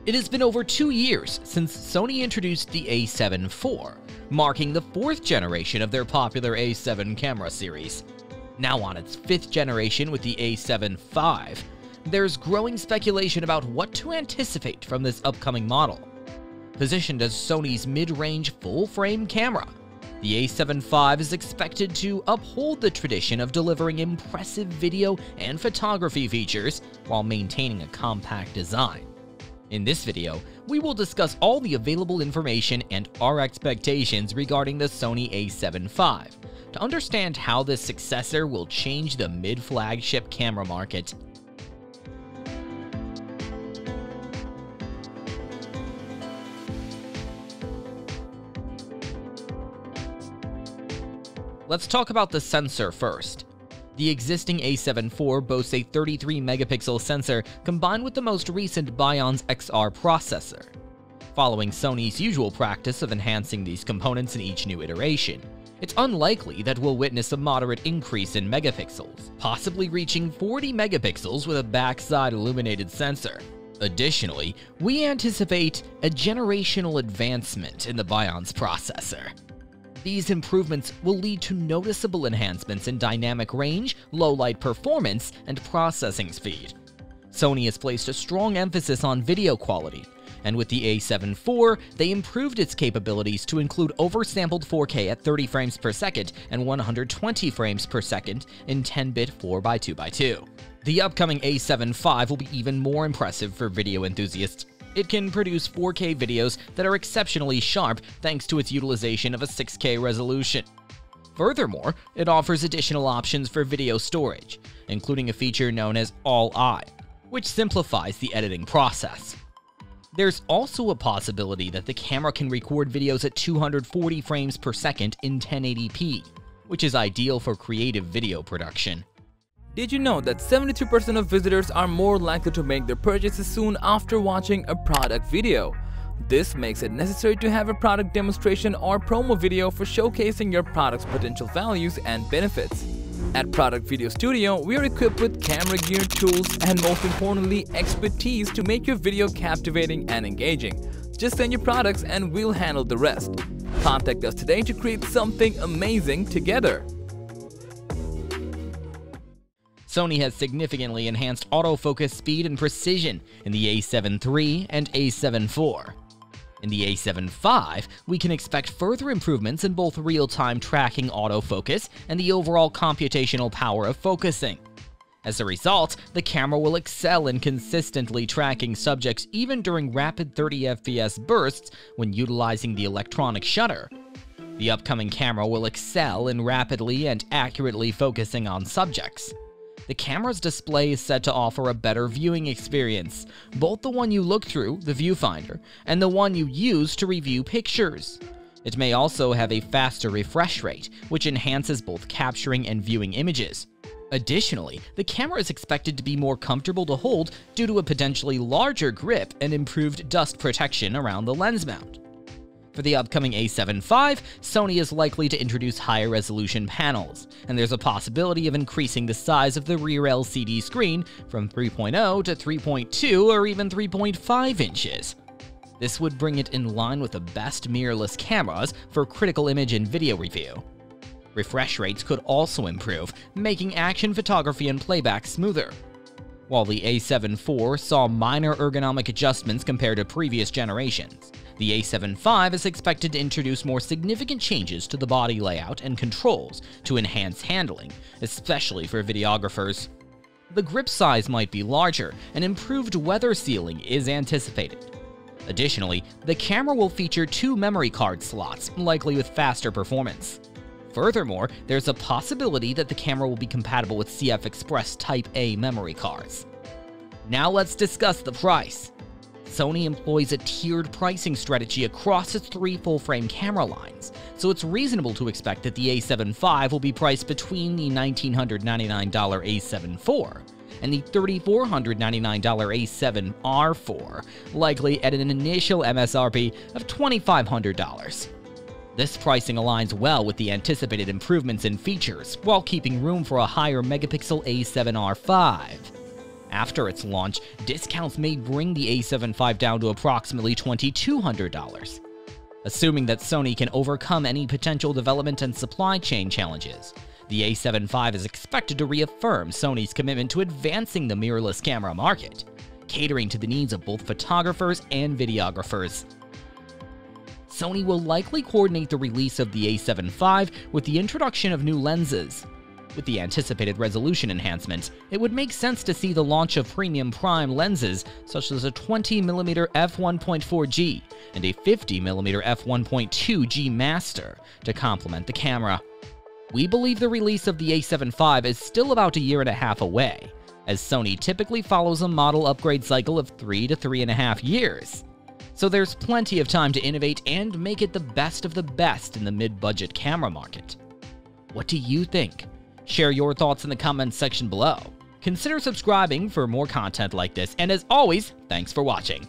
It has been over 2 years since Sony introduced the a7 IV, marking the 4th generation of their popular a7 camera series. Now on its 5th generation with the a7 V, there's growing speculation about what to anticipate from this upcoming model. Positioned as Sony's mid-range full-frame camera, the a7 V is expected to uphold the tradition of delivering impressive video and photography features while maintaining a compact design. In this video, we will discuss all the available information and our expectations regarding the Sony a7 V to understand how this successor will change the mid-flagship camera market. Let's talk about the sensor first. The existing a7 IV boasts a 33-megapixel sensor combined with the most recent Bion's XR processor. Following Sony's usual practice of enhancing these components in each new iteration, it's unlikely that we'll witness a moderate increase in megapixels, possibly reaching 40 megapixels with a backside illuminated sensor. Additionally, we anticipate a generational advancement in the Bion's processor. These improvements will lead to noticeable enhancements in dynamic range, low-light performance, and processing speed. Sony has placed a strong emphasis on video quality, and with the a7 IV, they improved its capabilities to include oversampled 4K at 30 frames per second and 120 frames per second in 10-bit 4x2x2. The upcoming a7 V will be even more impressive for video enthusiasts. It can produce 4K videos that are exceptionally sharp thanks to its utilization of a 6K resolution. Furthermore, it offers additional options for video storage, including a feature known as All-I, which simplifies the editing process. There's also a possibility that the camera can record videos at 240 frames per second in 1080p, which is ideal for creative video production. Did you know that 72% of visitors are more likely to make their purchases soon after watching a product video? This makes it necessary to have a product demonstration or promo video for showcasing your product's potential values and benefits. At Product Video Studio, we are equipped with camera gear, tools, and most importantly, expertise to make your video captivating and engaging. Just send your products and we'll handle the rest. Contact us today to create something amazing together. Sony has significantly enhanced autofocus speed and precision in the a7 III and a7 IV. In the a7 V, we can expect further improvements in both real-time tracking autofocus and the overall computational power of focusing. As a result, the camera will excel in consistently tracking subjects even during rapid 30 FPS bursts when utilizing the electronic shutter. The upcoming camera will excel in rapidly and accurately focusing on subjects. The camera's display is set to offer a better viewing experience, both the one you look through, the viewfinder, and the one you use to review pictures. It may also have a faster refresh rate, which enhances both capturing and viewing images. Additionally, the camera is expected to be more comfortable to hold due to a potentially larger grip and improved dust protection around the lens mount. For the upcoming a7 V, Sony is likely to introduce higher resolution panels, and there's a possibility of increasing the size of the rear LCD screen from 3.0 to 3.2 or even 3.5 inches. This would bring it in line with the best mirrorless cameras for critical image and video review. Refresh rates could also improve, making action photography and playback smoother. While the a7 IV saw minor ergonomic adjustments compared to previous generations, the a7 V is expected to introduce more significant changes to the body layout and controls to enhance handling, especially for videographers. The grip size might be larger, and improved weather sealing is anticipated. Additionally, the camera will feature 2 memory card slots, likely with faster performance. Furthermore, there's a possibility that the camera will be compatible with CF Express Type A memory cards. Now let's discuss the price. Sony employs a tiered pricing strategy across its 3 full-frame camera lines, so it's reasonable to expect that the a7 V will be priced between the $1,999 a7 IV and the $3,499 a7R IV, likely at an initial MSRP of $2,500. This pricing aligns well with the anticipated improvements in features, while keeping room for a higher megapixel a7R V. After its launch, discounts may bring the a7 IV down to approximately $2,200. Assuming that Sony can overcome any potential development and supply chain challenges, the a7 IV is expected to reaffirm Sony's commitment to advancing the mirrorless camera market, catering to the needs of both photographers and videographers. Sony will likely coordinate the release of the a7 IV with the introduction of new lenses. With the anticipated resolution enhancements, it would make sense to see the launch of premium prime lenses such as a 20mm f1.4G and a 50mm f1.2G master to complement the camera. We believe the release of the a7 IV is still about a year and a half away, as Sony typically follows a model upgrade cycle of 3 to 3.5 years. So there's plenty of time to innovate and make it the best of the best in the mid-budget camera market. What do you think? Share your thoughts in the comments section below. Consider subscribing for more content like this, and as always, thanks for watching.